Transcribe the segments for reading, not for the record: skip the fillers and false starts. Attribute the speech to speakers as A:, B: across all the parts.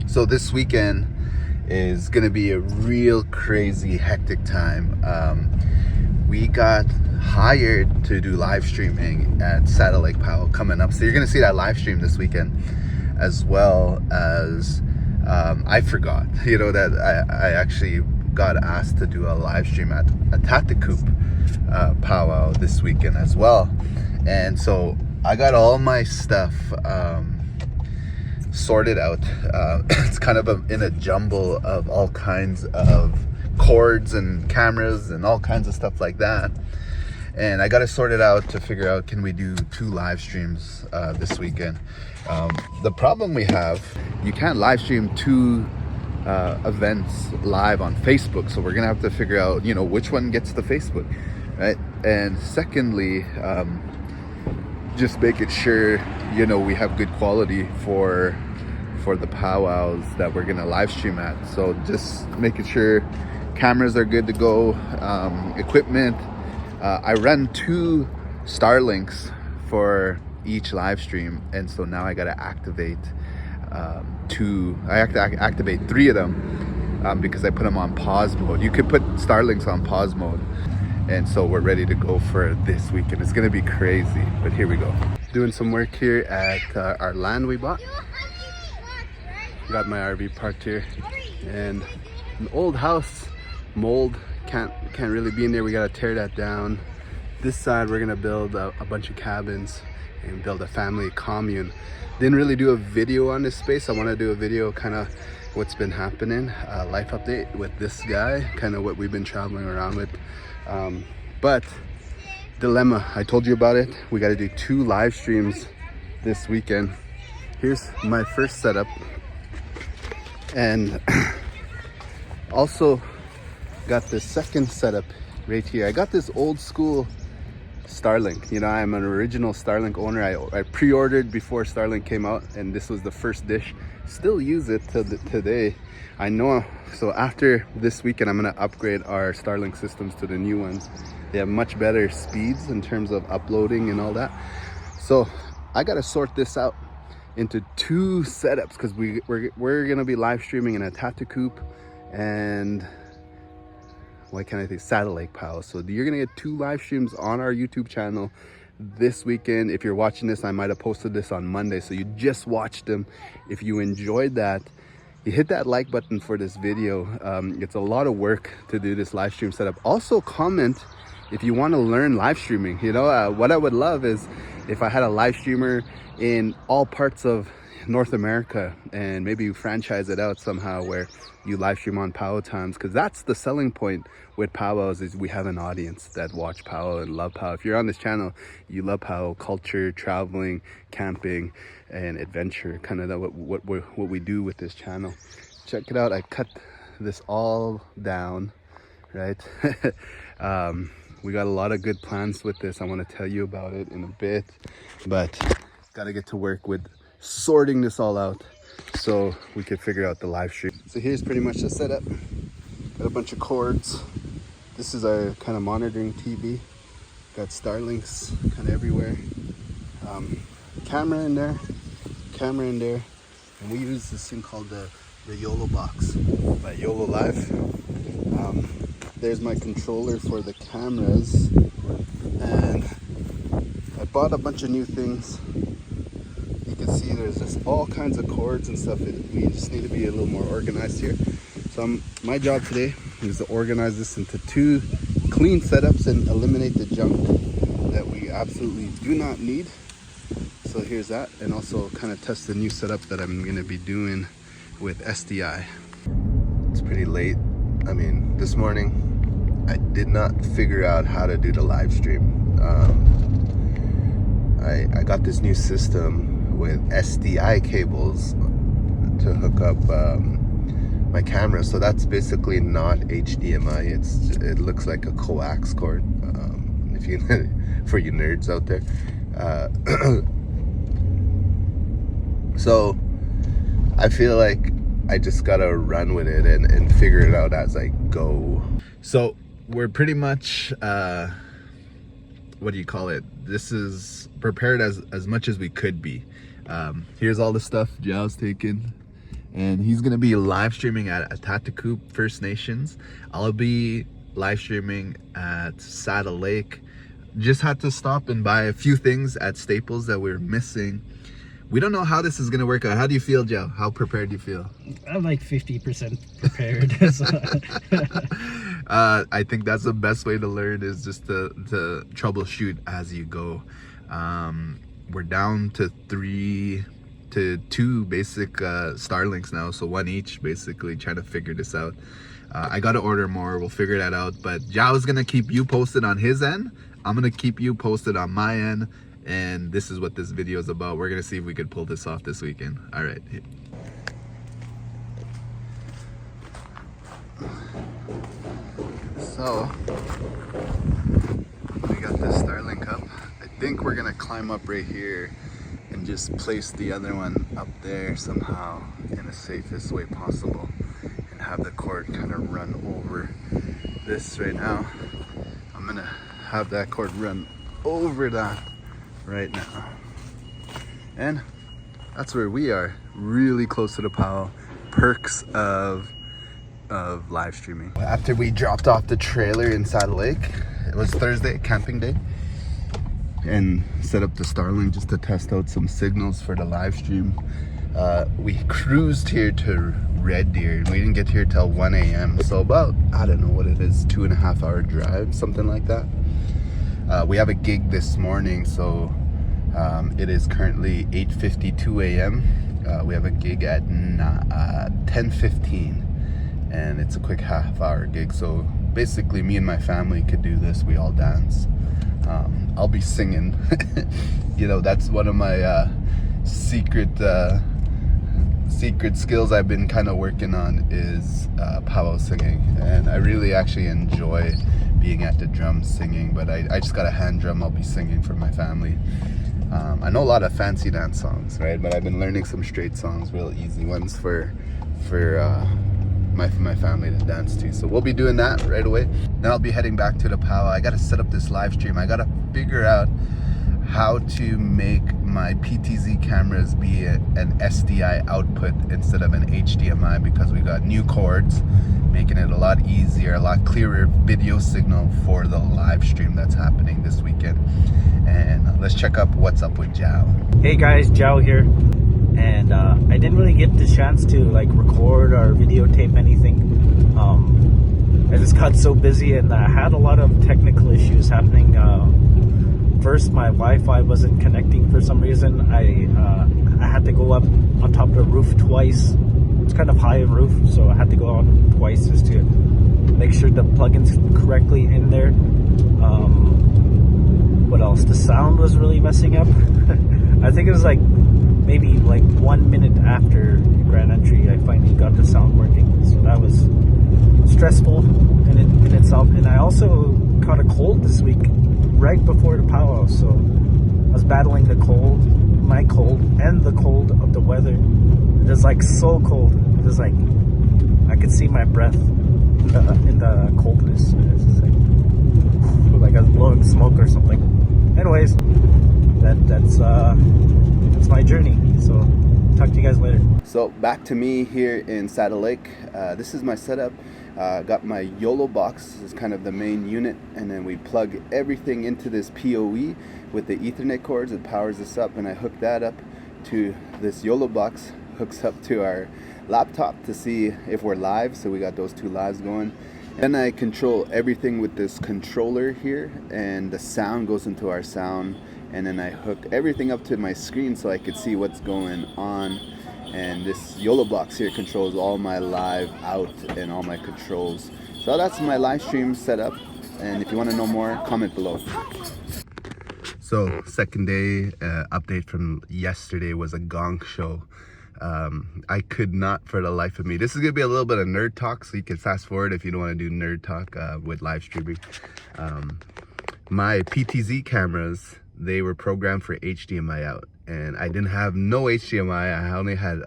A: So this weekend is gonna be a real crazy hectic time. We got hired to do live streaming at Satellite Powwow coming up, so you're gonna see that live stream this weekend, as well as I forgot, that I actually got asked to do a live stream at a Tatacoop powwow this weekend as well. And so I got all my stuff sorted out. It's kind of in a jumble of all kinds of cords and cameras and all kinds of stuff like that. And I got to sort it out to figure out, can we do 2 live streams this weekend? The problem we have, you can't live stream 2 events live on Facebook, so we're gonna have to figure out which one gets the Facebook, right? And secondly, just making sure we have good quality for the powwows that we're gonna live stream at. So just making sure cameras are good to go, equipment. I run 2 Starlinks for each live stream, and so now I gotta activate I have to activate 3 of them because I put them on pause mode. You could put Starlinks on pause mode, and so we're ready to go for this weekend. It's gonna be crazy, but here we go. Doing some work here at our land we bought. Got my RV parked here, and an old house, mold, can't really be in there. We gotta tear that down. This side we're gonna build a bunch of cabins and build a family commune. Didn't really do a video on this space. I want to do a video kind of what's been happening, life update with this guy, kind of what we've been traveling around with. But dilemma, I told you about it. We got to do 2 live streams this weekend. Here's my first setup, and also got the second setup right here. I got this old school Starlink. I'm an original Starlink owner. I pre-ordered before Starlink came out, and this was the first dish. Still use it till today. I know. So after this weekend, I'm gonna upgrade our Starlink systems to the new ones. They have much better speeds in terms of uploading and all that. So I gotta sort this out into 2 setups because we're gonna be live streaming in a Tatacoop and why can't I think Satellite Powwow. So you're gonna get 2 live streams on our YouTube channel this weekend. If you're watching this, I might have posted this on Monday, so you just watched them. If you enjoyed that, you hit that like button for this video. It's a lot of work to do this live stream setup. Also comment if you want to learn live streaming. What I would love is if I had a live streamer in all parts of North America, and maybe you franchise it out somehow where you live stream on Powwow Times, because that's the selling point with powwows, is we have an audience that watch powwow and love powwow. If you're on this channel, you love powwow culture, traveling, camping, and adventure, kind of what we do with this channel. Check it out. I cut this all down, right? We got a lot of good plans with this. I want to tell you about it in a bit, but gotta get to work with sorting this all out so we can figure out the live stream. So here's pretty much the setup. Got a bunch of cords. This is our kind of monitoring TV. Got Starlinks kind of everywhere. Camera in there, and we use this thing called the YOLO box by YOLO Live. There's my controller for the cameras, and I bought a bunch of new things. You can see there's just all kinds of cords and stuff. We just need to be a little more organized here. So my job today is to organize this into 2 clean setups and eliminate the junk that we absolutely do not need. So here's that, and also kind of test the new setup that I'm going to be doing with SDI. It's pretty late. I mean, this morning I did not figure out how to do the live stream. I got this new system with SDI cables to hook up my camera, so that's basically not HDMI. It looks like a coax cord, if you for you nerds out there. So I feel like I just gotta run with it and figure it out as I go. So we're pretty much what do you call it, this is prepared as much as we could be. Here's all the stuff Jal's taken. and he's gonna be live streaming at Atatacoop First Nations. I'll be live streaming at Saddle Lake. Just had to stop and buy a few things at Staples that we're missing. We don't know how this is gonna work out. How do you feel, Joe? How prepared do you feel?
B: I'm like 50% prepared.
A: I think that's the best way to learn, is just to troubleshoot as you go. We're down to 3 to 2 basic Starlinks now, so 1 each, basically trying to figure this out. I gotta order more, we'll figure that out, but Zhao's gonna keep you posted on his end. I'm gonna keep you posted on my end, and this is what this video is about. We're gonna see if we could pull this off this weekend. All right. So we got this Starlink up. I think we're gonna climb up right here and just place the other one up there somehow in the safest way possible, and have the cord kind of run over this right now. I'm gonna have that cord run over that right now, and that's where we are, really close to the Powwow. Perks of live streaming. After we dropped off the trailer in Saddle Lake, it was Thursday, camping day, and set up the Starlink just to test out some signals for the live stream. We cruised here to Red Deer, and we didn't get here till 1 a.m. So about, I don't know what it is, 2.5 hour drive, something like that. We have a gig this morning, so it is currently 8:52 a.m. We have a gig at 10:15, and it's a quick half-hour gig. So basically, me and my family could do this. We all dance. I'll be singing. You know, that's one of my secret skills I've been kind of working on, is powwow singing, and I really actually enjoy being at the drums singing, but I just got a hand drum. I'll be singing for my family. I know a lot of fancy dance songs, right, but I've been learning some straight songs, real easy ones for my family to dance to. So we'll be doing that right away. Then I'll be heading back to the powwow. I gotta set up this live stream. I gotta figure out how to make my PTZ cameras be an SDI output instead of an HDMI, because we got new cords, making it a lot easier, a lot clearer video signal for the live stream that's happening this weekend. And let's check up what's up with Zhao.
B: Hey guys, Zhao here. And I didn't really get the chance to like record or videotape anything. I just got so busy, and I had a lot of technical issues happening. First, my Wi-Fi wasn't connecting for some reason. I had to go up on top of the roof twice. It's kind of high roof, so I had to go on twice just to make sure the plugin's correctly in there. What else? The sound was really messing up. I think it was like maybe like 1 minute after Grand Entry, I finally got the sound working. So that was stressful in itself. And I also caught a cold this week, right before the powwow. So I was battling the cold, my cold, and the cold of the weather. It was like so cold. It was like I could see my breath in the coldness. It's just like I was blowing smoke or something. Anyways, that's my journey. So talk to you guys later.
A: So back to me here in Saddle Lake. This is my setup. Got my YOLO box. This is kind of the main unit, and then we plug everything into this PoE with the Ethernet cords. It powers this up, and I hook that up to this YOLO box. Hooks up to our laptop to see if we're live. So we got those 2 lives going. Then I control everything with this controller here, and the sound goes into our sound, and then I hook everything up to my screen so I could see what's going on. And this YOLO box here controls all my live out and all my controls. So that's my live stream setup, and if you want to know more, comment below. So second day update from yesterday was a gong show. I could not for the life of me. This is gonna be a little bit of nerd talk, so you can fast forward if you don't want to do nerd talk with live streaming. My PTZ cameras, they were programmed for HDMI out, and I didn't have no HDMI. I only had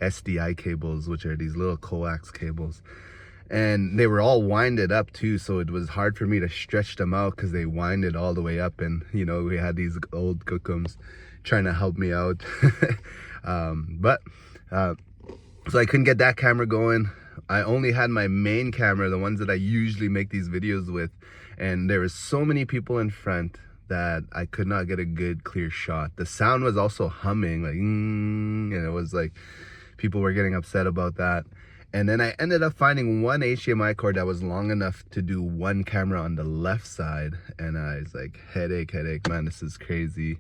A: SDI cables, which are these little coax cables, and they were all winded up too, so it was hard for me to stretch them out because they winded all the way up. And you know, we had these old cookums trying to help me out. But So I couldn't get that camera going. I only had my main camera, the ones that I usually make these videos with, and there was so many people in front that I could not get a good clear shot. The sound was also humming, like and it was like people were getting upset about that. And then I ended up finding one HDMI cord that was long enough to do one camera on the left side, and I was like, headache, man, this is crazy.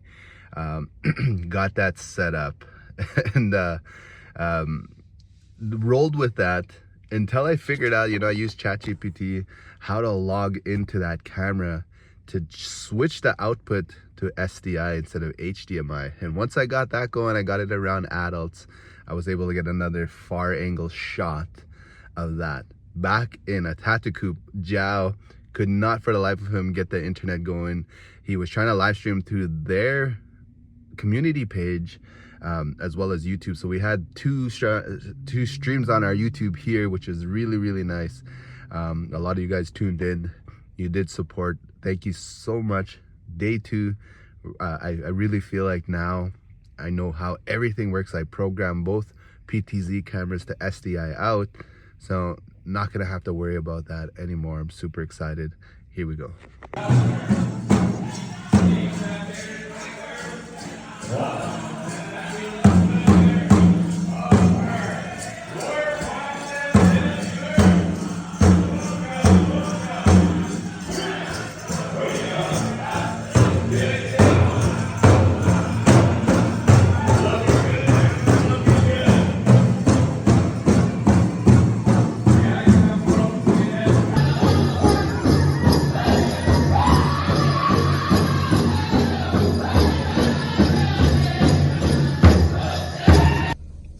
A: Got that set up and rolled with that until I figured out, I used ChatGPT, how to log into that camera to switch the output to SDI instead of HDMI. And once I got that going, I got it around adults, I was able to get another far angle shot of that. Back in a Tatacoop, Jao could not for the life of him get the internet going. He was trying to live stream through their community page as well as YouTube. So we had two streams on our YouTube here, which is really, really nice. A lot of you guys tuned in. You did support. Thank you so much. Day 2, I really feel like now I know how everything works. I programmed both PTZ cameras to SDI out, so not gonna have to worry about that anymore. I'm super excited. Here we go.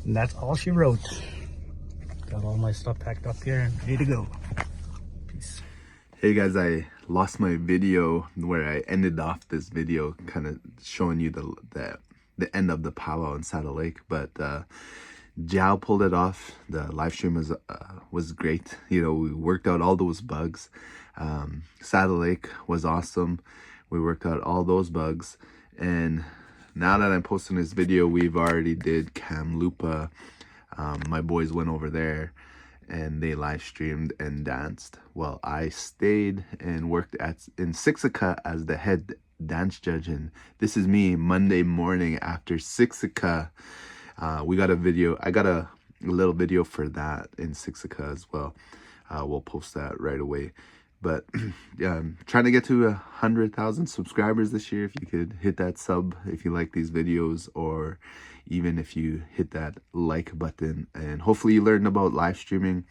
B: And that's all she wrote. Got all my stuff packed up here and ready to go. Peace.
A: Hey guys, I lost my video where I ended off this video kind of showing you the end of the powwow in Saddle Lake, but Jao pulled it off. The live stream was great. We worked out all those bugs. Saddle Lake was awesome. We worked out all those bugs, and now that I'm posting this video, we've already did Kamloopa. My boys went over there and they live streamed and danced. Well, I stayed and worked in Siksika as the head dance judge, and this is me Monday morning after Siksika. We got a video. I got a little video for that in Siksika as well. We'll post that right away. But yeah, I'm trying to get to 100,000 subscribers this year. If you could hit that sub if you like these videos, or even if you hit that like button, and hopefully you learned about live streaming.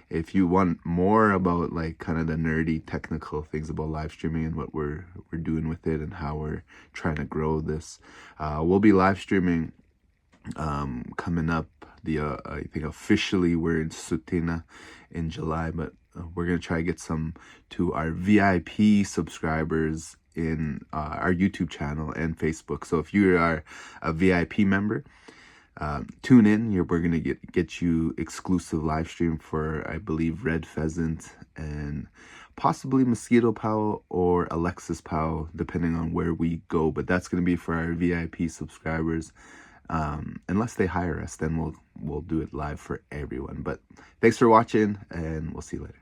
A: If you want more about like kind of the nerdy technical things about live streaming and what we're doing with it and how we're trying to grow this, we'll be live streaming coming up. I think officially we're in Sutina in July, but we're gonna try to get some to our VIP subscribers in our YouTube channel and Facebook. So if you are a VIP member, tune in. We're gonna get you exclusive live stream for, I believe, red pheasant and possibly mosquito powwow or Alexis powwow, depending on where we go. But that's gonna be for our VIP subscribers. Unless they hire us, then we'll do it live for everyone. But thanks for watching, and we'll see you later.